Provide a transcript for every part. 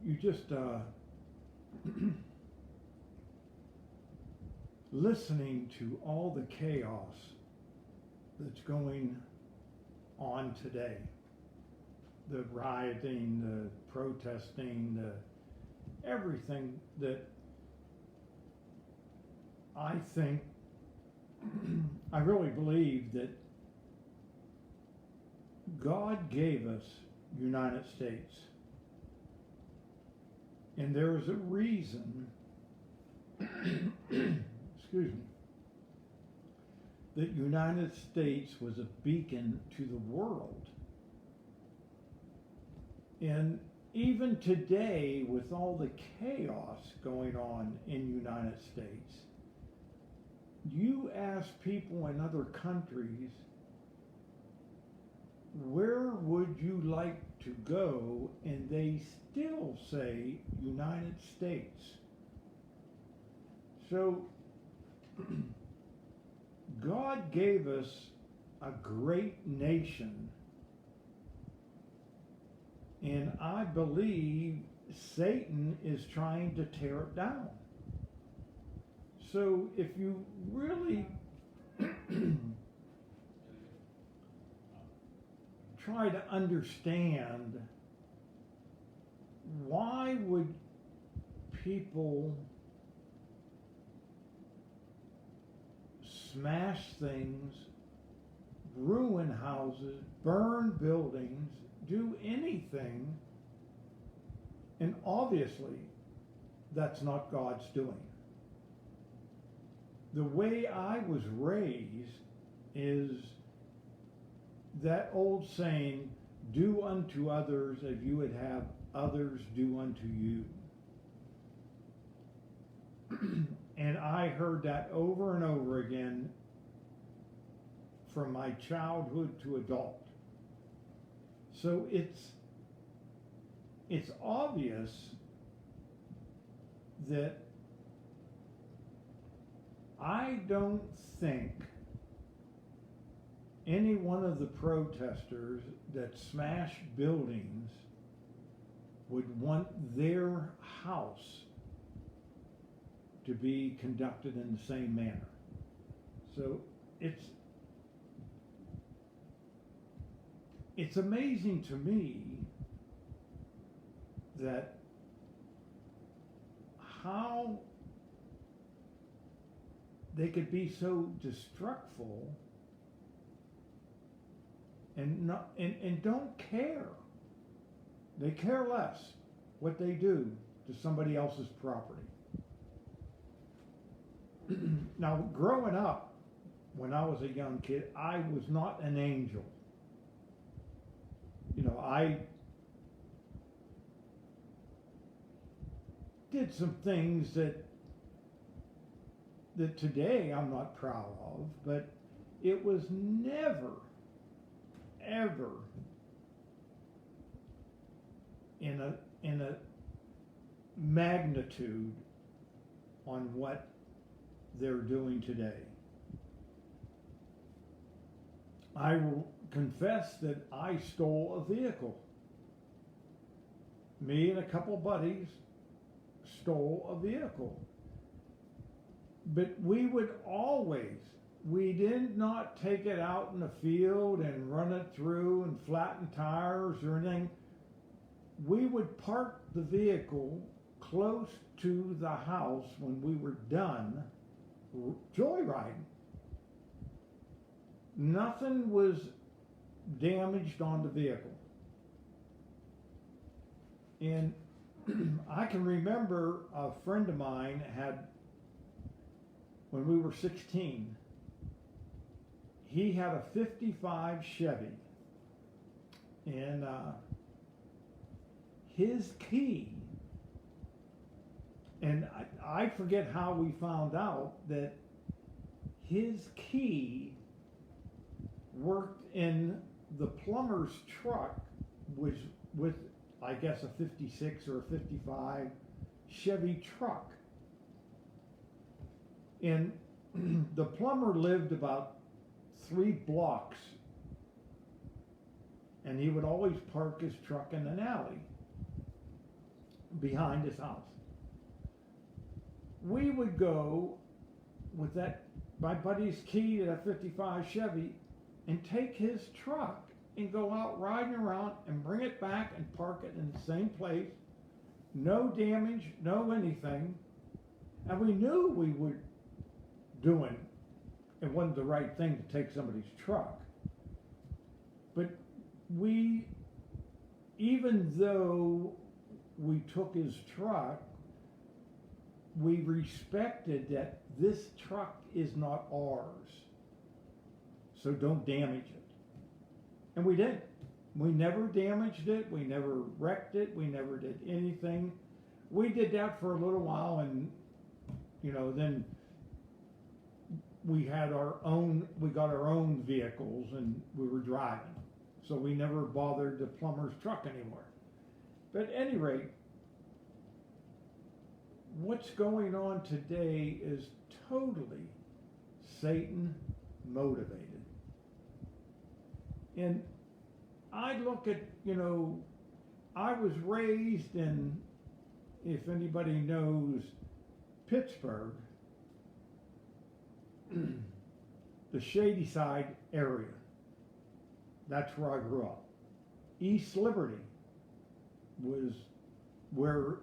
you just listening to all the chaos that's going on today, the rioting, the protesting, the everything that I think, I really believe that God gave us United States. And there is a reason, excuse me, that United States was a beacon to the world. And even today, with all the chaos going on in United States, you ask people in other countries, where would you like to go? And they still say United States. So God gave us a great nation, and I believe Satan is trying to tear it down. So if you really try to understand, why would people smash things, ruin houses, burn buildings, do anything? And obviously, that's not God's doing. The way I was raised is that old saying, do unto others as you would have others do unto you. And I heard that over and over again from my childhood to adult. So it's obvious that I don't think any one of the protesters that smash buildings would want their house to be conducted in the same manner. So it's amazing to me that how they could be so destructful and don't care. They care less what they do to somebody else's property. Now, growing up, when I was a young kid, I was not an angel. You know, I did some things that today I'm not proud of, but it was never, ever in a magnitude on what they're doing today. I will confess that I stole a vehicle. Me and a couple buddies stole a vehicle. But we did not take it out in the field and run it through and flatten tires or anything. We would park the vehicle close to the house when we were done joyriding. Nothing was damaged on the vehicle. And I can remember a friend of mine had, when we were 16, he had a 55 Chevy, and his key, and I forget how we found out that his key worked in the plumber's truck, which with, I guess, a 56 or a 55 Chevy truck. And the plumber lived about 3 blocks, and he would always park his truck in an alley. behind his house. We would go with my buddy's key to that 55 Chevy and take his truck and go out riding around and bring it back and park it in the same place. No damage, no anything. And we knew we were doing it wasn't the right thing to take somebody's truck. But even though we took his truck, we respected that this truck is not ours. So don't damage it. And we didn't. We never damaged it. We never wrecked it. We never did anything. We did that for a little while, and then we got our own vehicles and we were driving. So we never bothered the plumber's truck anymore. But at any rate, what's going on today is totally Satan motivated. And I look at, I was raised in, if anybody knows Pittsburgh, the Shadyside area. That's where I grew up. East Liberty was where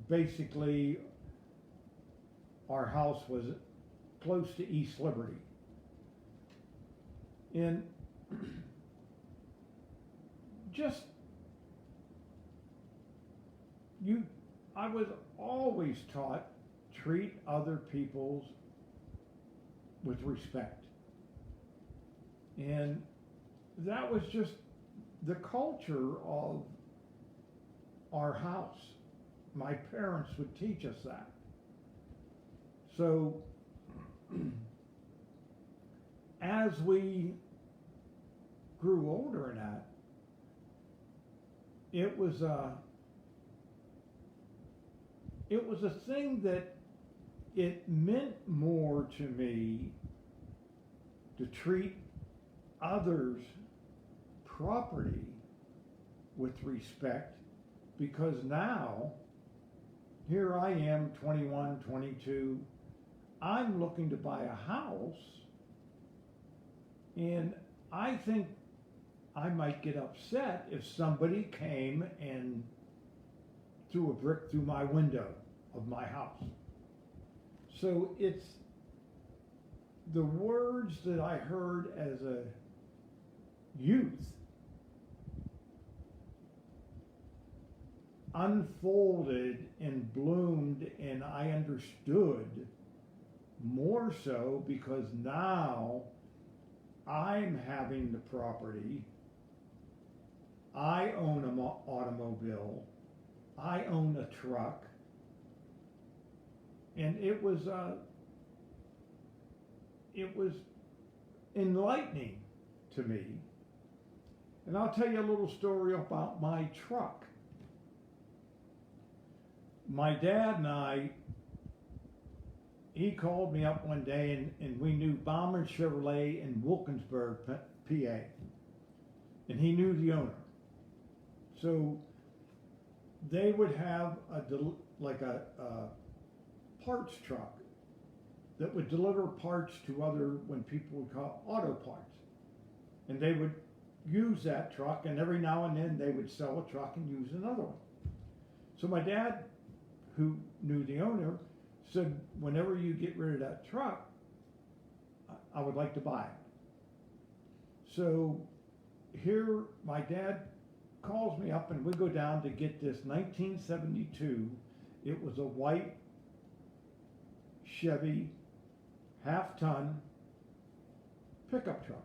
basically our house was close to East Liberty. And I was always taught treat other people's with respect. And that was just the culture of our house. My parents would teach us that. So as we grew older in that, it was a thing that it meant more to me to treat others' property with respect, because now here I am, 21, 22, I'm looking to buy a house, and I think I might get upset if somebody came and threw a brick through my window of my house. So it's the words that I heard as a youth unfolded and bloomed, and I understood more so because now I'm having the property. I own an automobile. I own a truck. And it was enlightening to me. And I'll tell you a little story about my truck. My dad and he called me up one day, and we knew Bauman Chevrolet in Wilkinsburg, PA. And he knew the owner. So they would have a parts truck that would deliver parts to when people would call auto parts. And they would use that truck, and every now and then they would sell a truck and use another one. So my dad, who knew the owner, said, whenever you get rid of that truck, I would like to buy it. So here my dad calls me up, and we go down to get this 1972. It was a white Chevy half-ton pickup truck.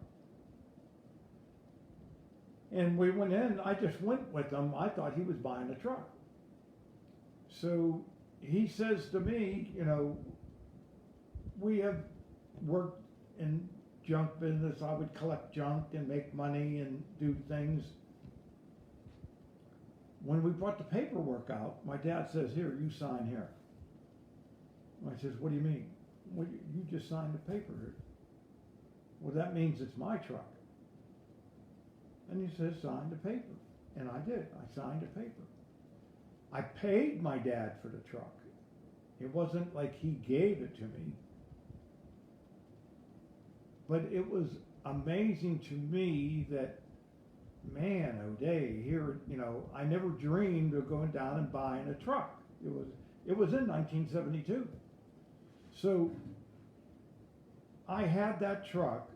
And we went in. I just went with him. I thought he was buying a truck. So he says to me, we have worked in junk business. I would collect junk and make money and do things. When we brought the paperwork out, my dad says, here, you sign here. I says, what do you mean? Well, you just signed the paper here. Well, that means it's my truck. And he says, sign the paper. And I did. I signed the paper. I paid my dad for the truck. It wasn't like he gave it to me. But it was amazing to me that, man, O'Day, here, I never dreamed of going down and buying a truck. It was in 1972. So I had that truck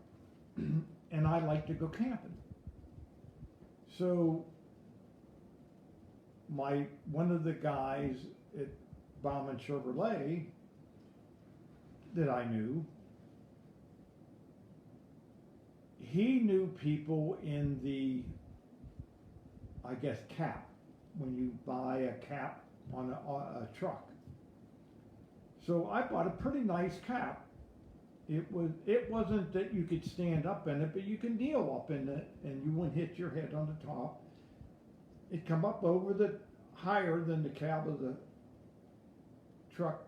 and I like to go camping. So one of the guys at Bauman Chevrolet that I knew, he knew people in the, I guess, cap, when you buy a cap on a truck. So I bought a pretty nice cap. It wasn't that you could stand up in it, but you can kneel up in it and you wouldn't hit your head on the top. It come up over the higher than the cab of the truck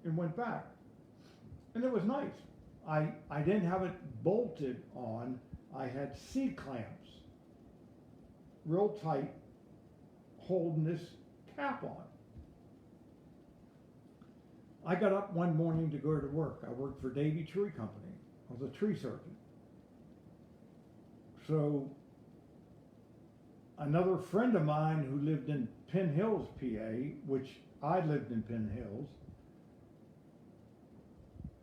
and went back. And it was nice. I didn't have it bolted on. I had C-clamps, real tight, holding this cap on. I got up one morning to go to work. I worked for Davy Tree Company. I was a tree surgeon. So another friend of mine who lived in Penn Hills, PA, which I lived in Penn Hills,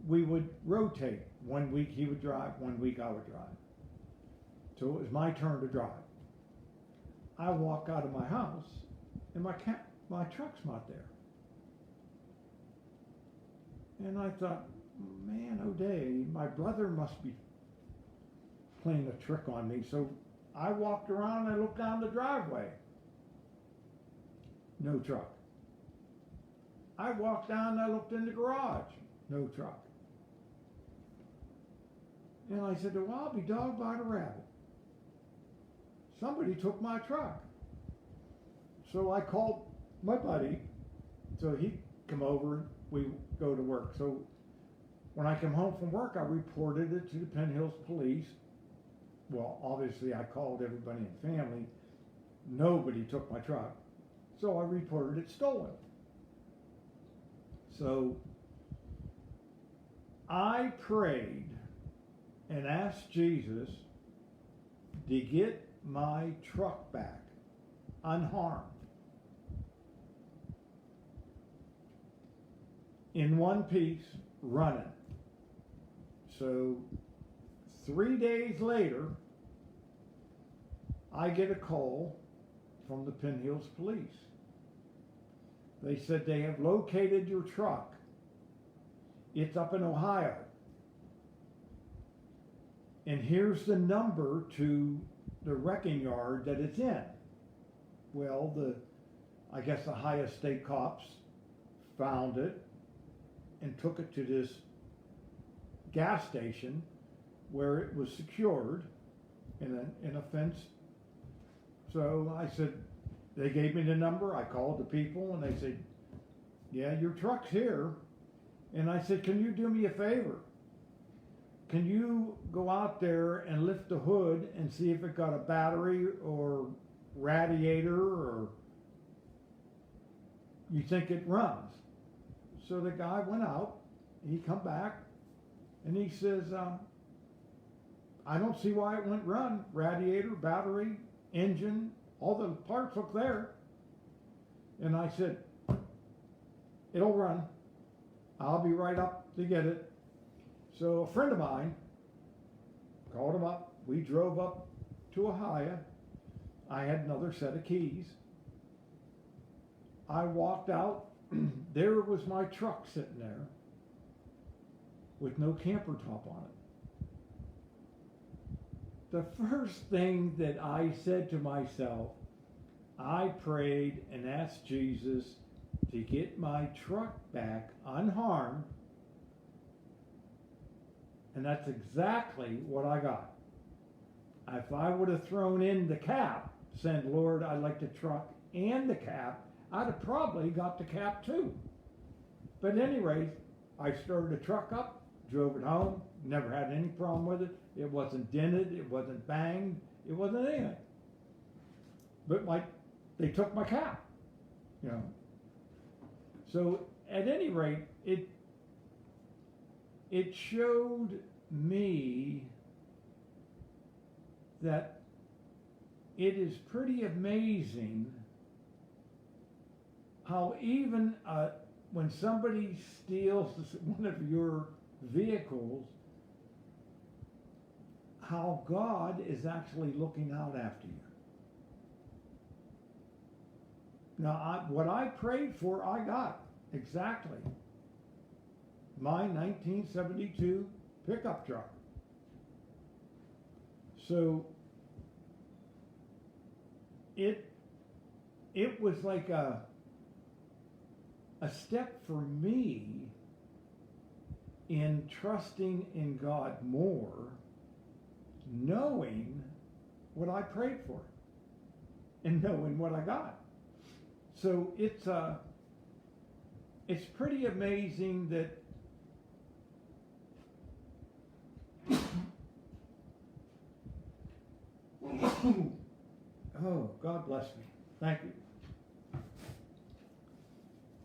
we would rotate. 1 week he would drive, 1 week I would drive. So it was my turn to drive. I walk out of my house and my truck's not there. And I thought, man, O'Day, my brother must be playing a trick on me. So I walked around and I looked down the driveway. No truck. I walked down and I looked in the garage. No truck. And I said, well, I'll be dogged by the rabbit. Somebody took my truck. So I called my buddy. So he come over, we go to work. So when I come home from work, I reported it to the Penn Hills police. Well, obviously I called everybody in the family. Nobody took my truck. So I reported it stolen. So I prayed and asked Jesus to get my truck back unharmed. In one piece, running. So 3 days later, I get a call from the Penn Hills police. They said they have located your truck. It's up in Ohio. And here's the number to the wrecking yard that it's in. Well, I guess the Ohio State cops found it and took it to this gas station where it was secured in a fence. So I said, they gave me the number. I called the people and they said, yeah, your truck's here. And I said, can you do me a favor? Can you go out there and lift the hood and see if it got a battery or radiator or you think it runs? So the guy went out, he come back, and he says, I don't see why it wouldn't run. Radiator, battery, engine, all the parts look there. And I said, it'll run. I'll be right up to get it. So a friend of mine called him up. We drove up to Ohio. I had another set of keys. I walked out. There was my truck sitting there with no camper top on it. The first thing that I said to myself, I prayed and asked Jesus to get my truck back unharmed, and that's exactly what I got. If I would have thrown in the cap, said, Lord, I'd like the truck and the cap, I'd have probably got the cap too. But anyway, I started the truck up, drove it home, never had any problem with it. It wasn't dented, it wasn't banged, it wasn't anything. But they took my cap. you know. So at any rate, it showed me that it is pretty amazing how even when somebody steals one of your vehicles, how God is actually looking out after you. Now, what I prayed for, I got exactly. My 1972 pickup truck. So it was like a step for me in trusting in God more, knowing what I prayed for and knowing what I got. So it's pretty amazing that oh, God bless me. Thank you.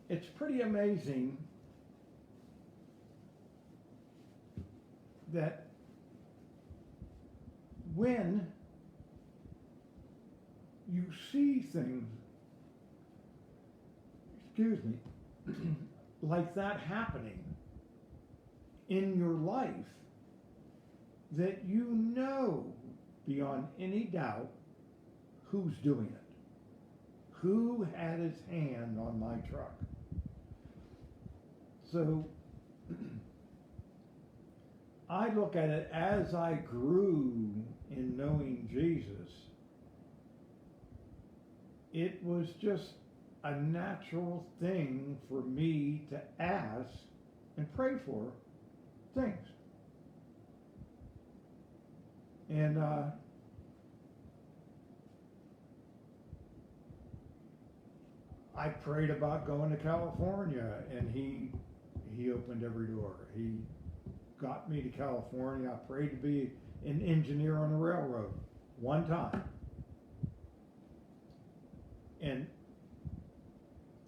It's pretty amazing that when you see things, excuse me, like that happening in your life, that you know beyond any doubt who's doing it. Who had his hand on my truck? So I look at it as I grew in knowing Jesus, it was just a natural thing for me to ask and pray for things. And I prayed about going to California, and he opened every door. He got me to California. I prayed to be an engineer on a railroad one time. And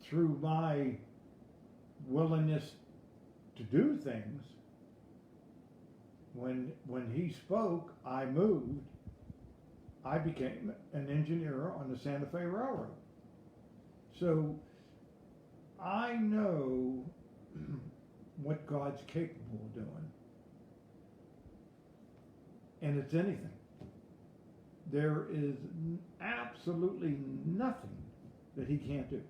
through my willingness to do things, when he spoke, I moved. I became an engineer on the Santa Fe Railroad. So I know what God's capable of doing. And it's anything. There is absolutely nothing that he can't do.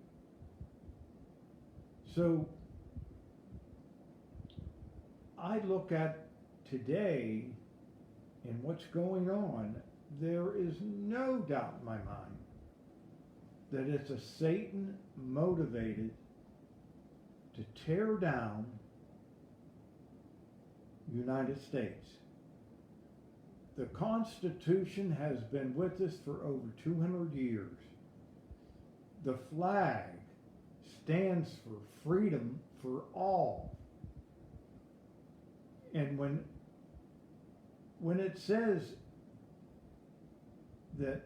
So I look at today and what's going on, there is no doubt in my mind that it's a Satan motivated to tear down the United States. The Constitution has been with us for over 200 years. The flag stands for freedom for all. And when it says that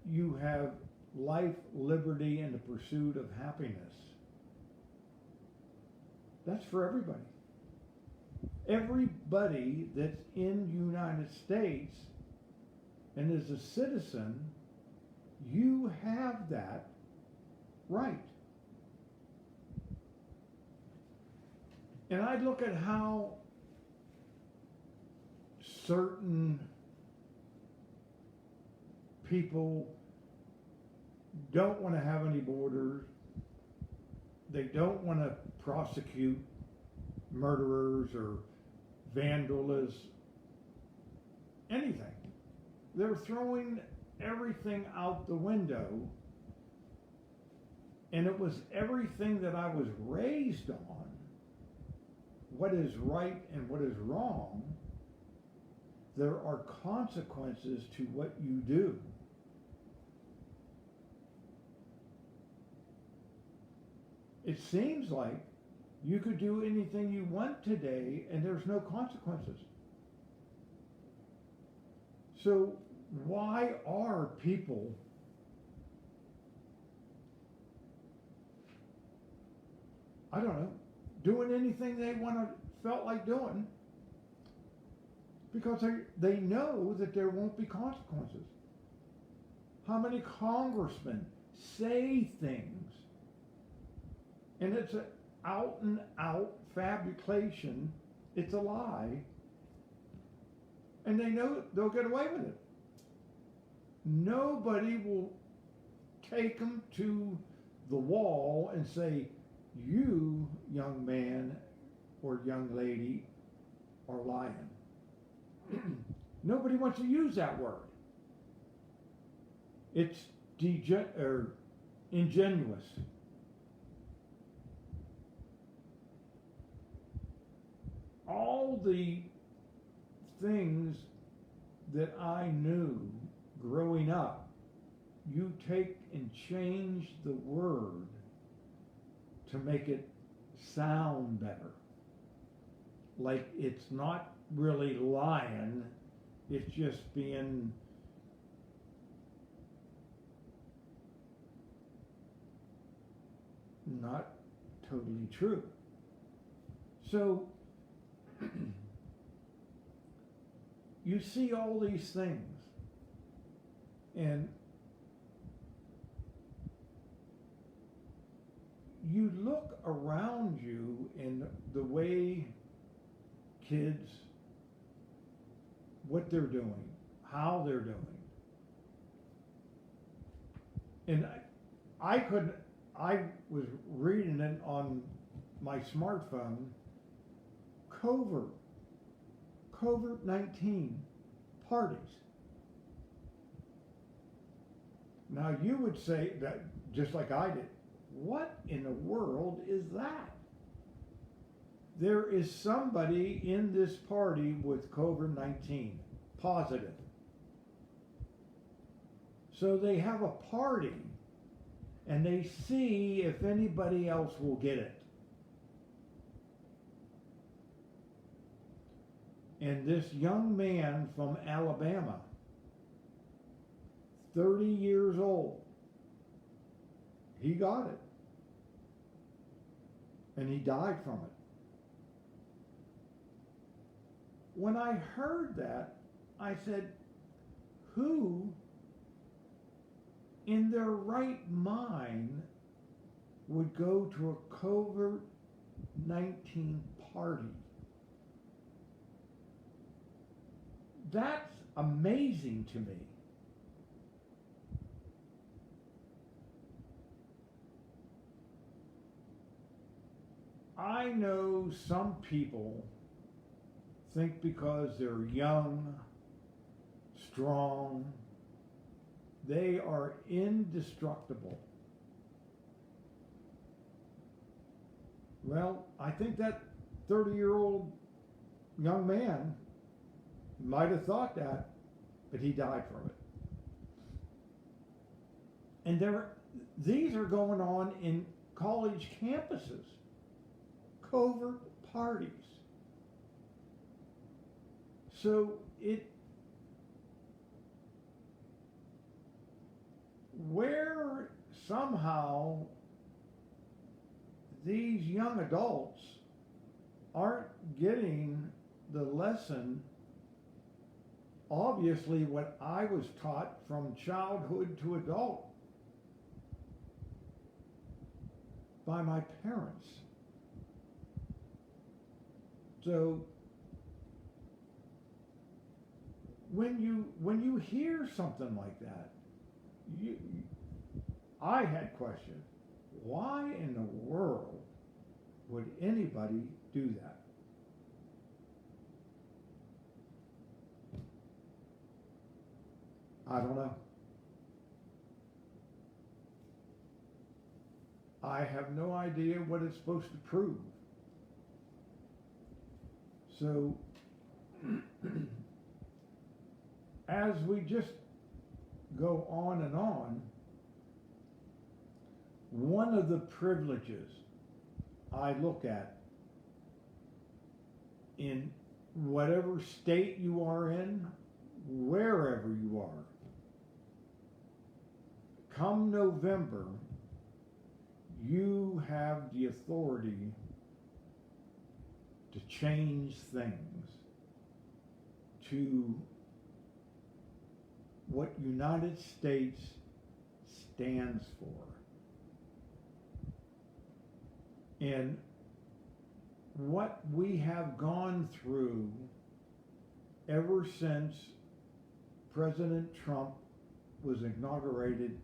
you have life, liberty, and the pursuit of happiness, that's for everybody. Everybody that's in the United States and is a citizen, you have that right. And I look at how certain people don't want to have any borders. They don't want to prosecute murderers or vandalism, anything. They're throwing everything out the window, and it was everything that I was raised on, what is right and what is wrong. There are consequences to what you do. It seems like you could do anything you want today and there's no consequences. So why are people I don't know, doing anything they felt like doing, because they know that there won't be consequences. How many congressmen say things and it's an out and out fabrication, it's a lie, and they know they'll get away with it. Nobody will take them to the wall and say, you, young man or young lady, are lying. Nobody wants to use that word. It's ingenuous. All the things that I knew growing up, you take and change the word to make it sound better. Like it's not really lying, it's just being not totally true. So you see all these things, and you look around you in the way kids, what they're doing, how they're doing. And I was reading it on my smartphone, COVID-19 parties. Now you would say that, just like I did, what in the world is that? There is somebody in this party with COVID-19 positive. So they have a party and they see if anybody else will get it. And this young man from Alabama, 30 years old, he got it. And he died from it. When I heard that, I said, who in their right mind would go to a COVID-19 party? That's amazing to me. I know some people think because they're young, strong, they are indestructible. Well, I think that 30-year-old young man might have thought that, but he died from it. And these are going on in college campuses, covert parties. So where somehow these young adults aren't getting the lesson, obviously what I was taught from childhood to adult by my parents. So when you hear something like that, I had questions. Why in the world would anybody do that? I don't know. I have no idea what it's supposed to prove. So, as we just go on and on, one of the privileges I look at in whatever state you are in, wherever you are, come November, you have the authority to change things to what United States stands for. And what we have gone through ever since President Trump was inaugurated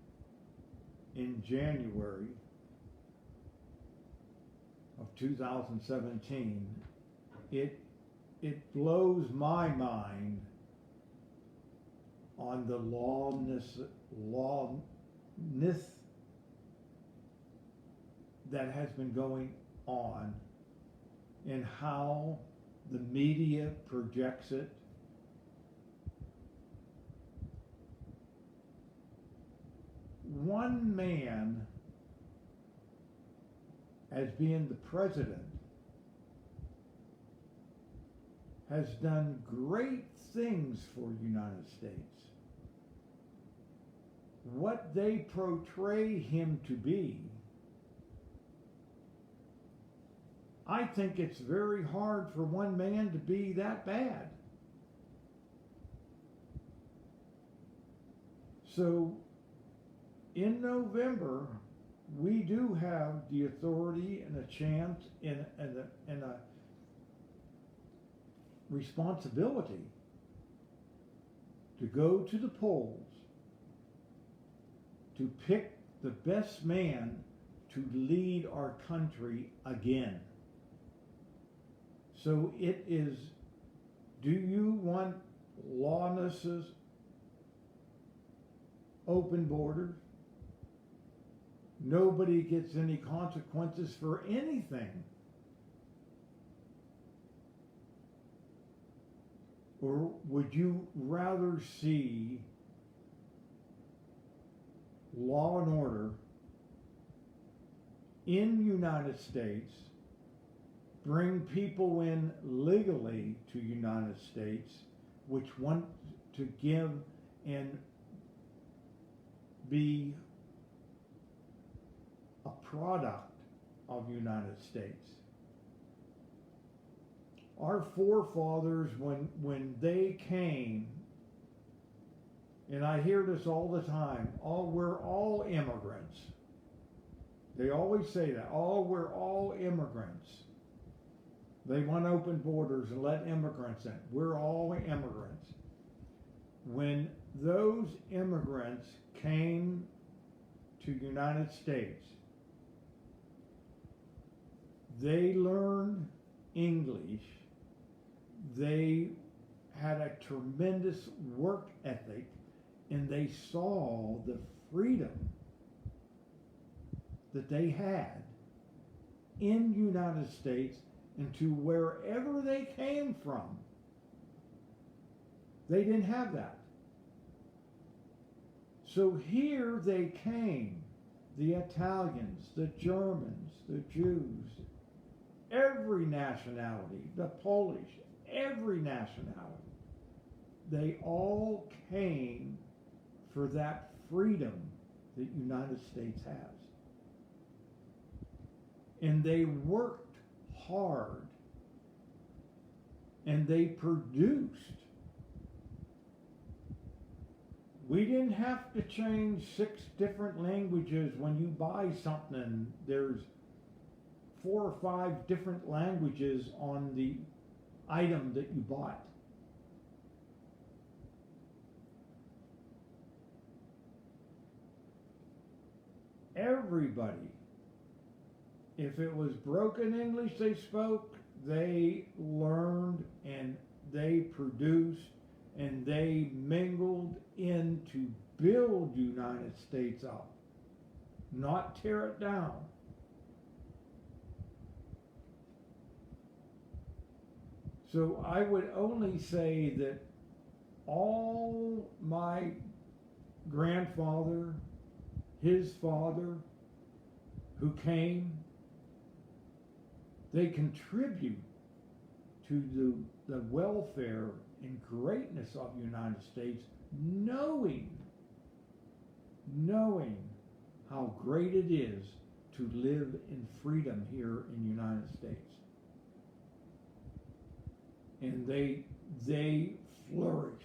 in January of 2017, it blows my mind on the lawness that has been going on and how the media projects it. One man, as being the president, has done great things for the United States. What they portray him to be, I think it's very hard for one man to be that bad. So, in November, we do have the authority and a chance and a responsibility to go to the polls to pick the best man to lead our country again. So it is, do you want lawlessness, open borders? Nobody gets any consequences for anything. Or would you rather see law and order in the United States, bring people in legally to the United States, which want to give and be a product of the United States? Our forefathers, when they came, and I hear this all the time, we're all immigrants. They always say that, we're all immigrants. They want open borders and let immigrants in. We're all immigrants. When those immigrants came to the United States, they learned English. They had a tremendous work ethic, and they saw the freedom that they had in the United States and to wherever they came from. They didn't have that. So here they came, the Italians, the Germans, the Jews, every nationality, the Polish, every nationality. They all came for that freedom that the United States has. And they worked hard, and they produced. We didn't have to change 6 different languages. When you buy something, there's 4 or 5 different languages on the item that you bought. Everybody, if it was broken English they spoke, they learned and they produced and they mingled in to build the United States up, not tear it down. So I would only say that all my grandfather, his father, who came, they contribute to the welfare and greatness of the United States, knowing how great it is to live in freedom here in the United States. And they flourished.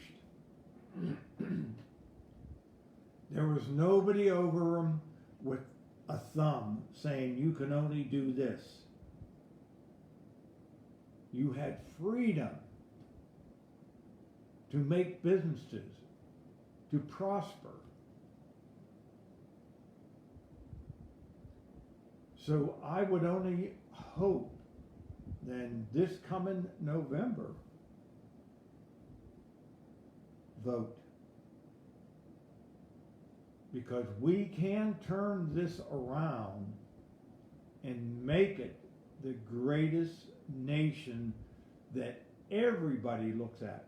There was nobody over them with a thumb saying you can only do this. You had freedom to make businesses, to prosper. So I would only hope then this coming November, vote. Because we can turn this around and make it the greatest nation that everybody looks at.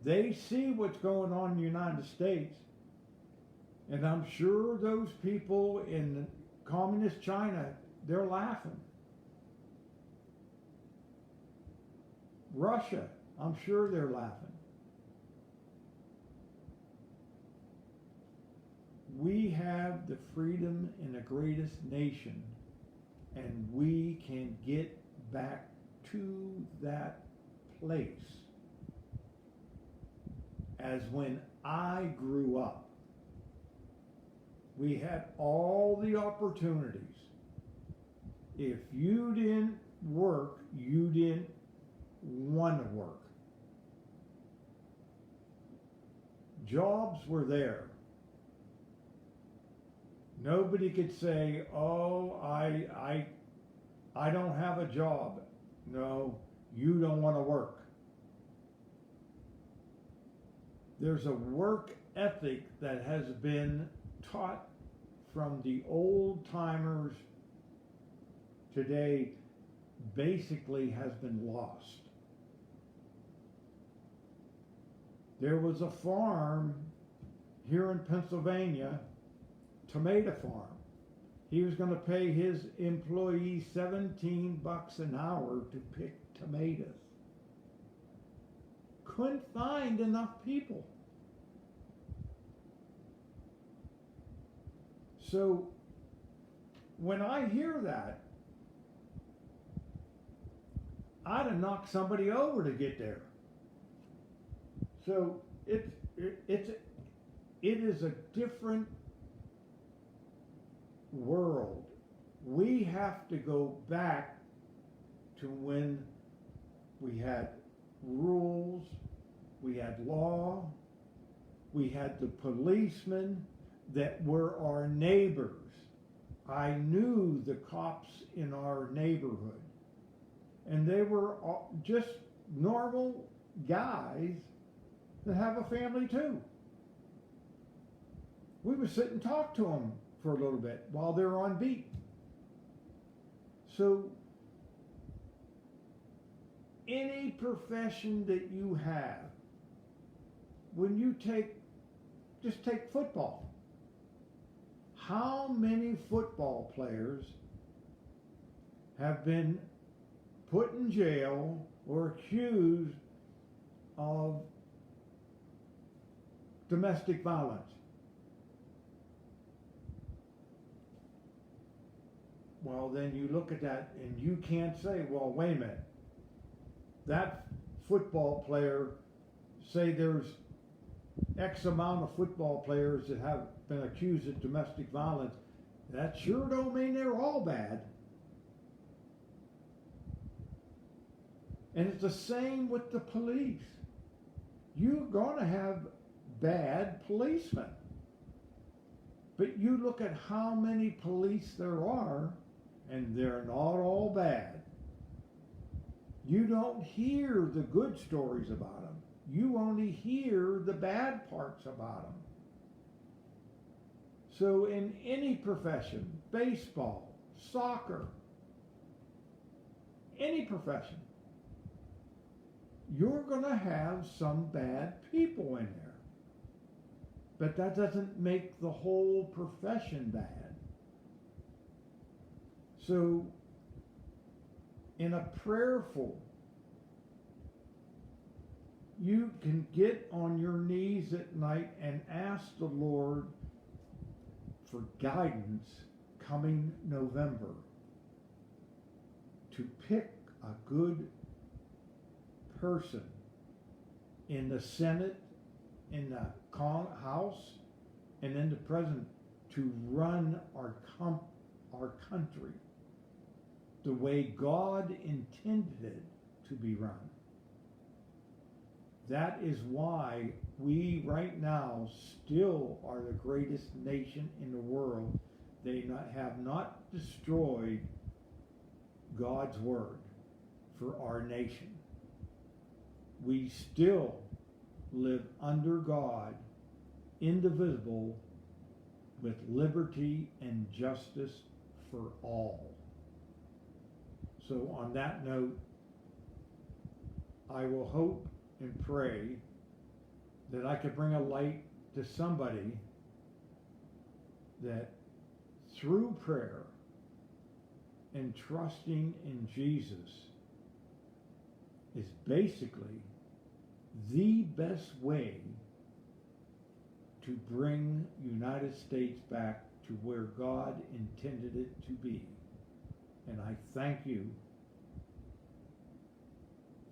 They see what's going on in the United States, and I'm sure those people in communist China, they're laughing. Russia, I'm sure they're laughing. We have the freedom in the greatest nation, and we can get back to that place as when I grew up. We had all the opportunities. If you didn't work, you didn't want to work. Jobs were there. Nobody could say, oh, I don't have a job. No, you don't want to work. There's a work ethic that has been taught from the old timers today, basically has been lost. There was a farm here in Pennsylvania, tomato farm. He was going to pay his employees $17 an hour to pick tomatoes. Couldn't find enough people. So when I hear that, I'd have knocked somebody over to get there. So it is a different world. We have to go back to when we had rules, we had law, we had the policemen that were our neighbors. I knew the cops in our neighborhood, and they were just normal guys that have a family too. We would sit and talk to them for a little bit while they're on beat. So any profession that you have, when you just take football. How many football players have been put in jail or accused of domestic violence? Well, then you look at that and you can't say, well, wait a minute. That football player, say there's X amount of football players that have been accused of domestic violence. That sure don't mean they're all bad. And it's the same with the police. You're going to have bad policemen. But you look at how many police there are, and they're not all bad. You don't hear the good stories about them. You only hear the bad parts about them. So in any profession, baseball, soccer, any profession, you're going to have some bad people in there. But that doesn't make the whole profession bad. So in a prayerful, you can get on your knees at night and ask the Lord for guidance coming November to pick a good person in the Senate, in the House, and in the President to run our country the way God intended it to be run. That is why we right now still are the greatest nation in the world. They have not destroyed God's word for our nation. We still live under God, indivisible, with liberty and justice for all. So on that note, I will hope and pray that I could bring a light to somebody that through prayer and trusting in Jesus is basically the best way to bring United States back to where God intended it to be. And I thank you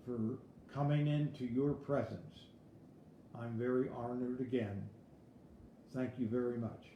for coming into your presence. I'm very honored again. Thank you very much.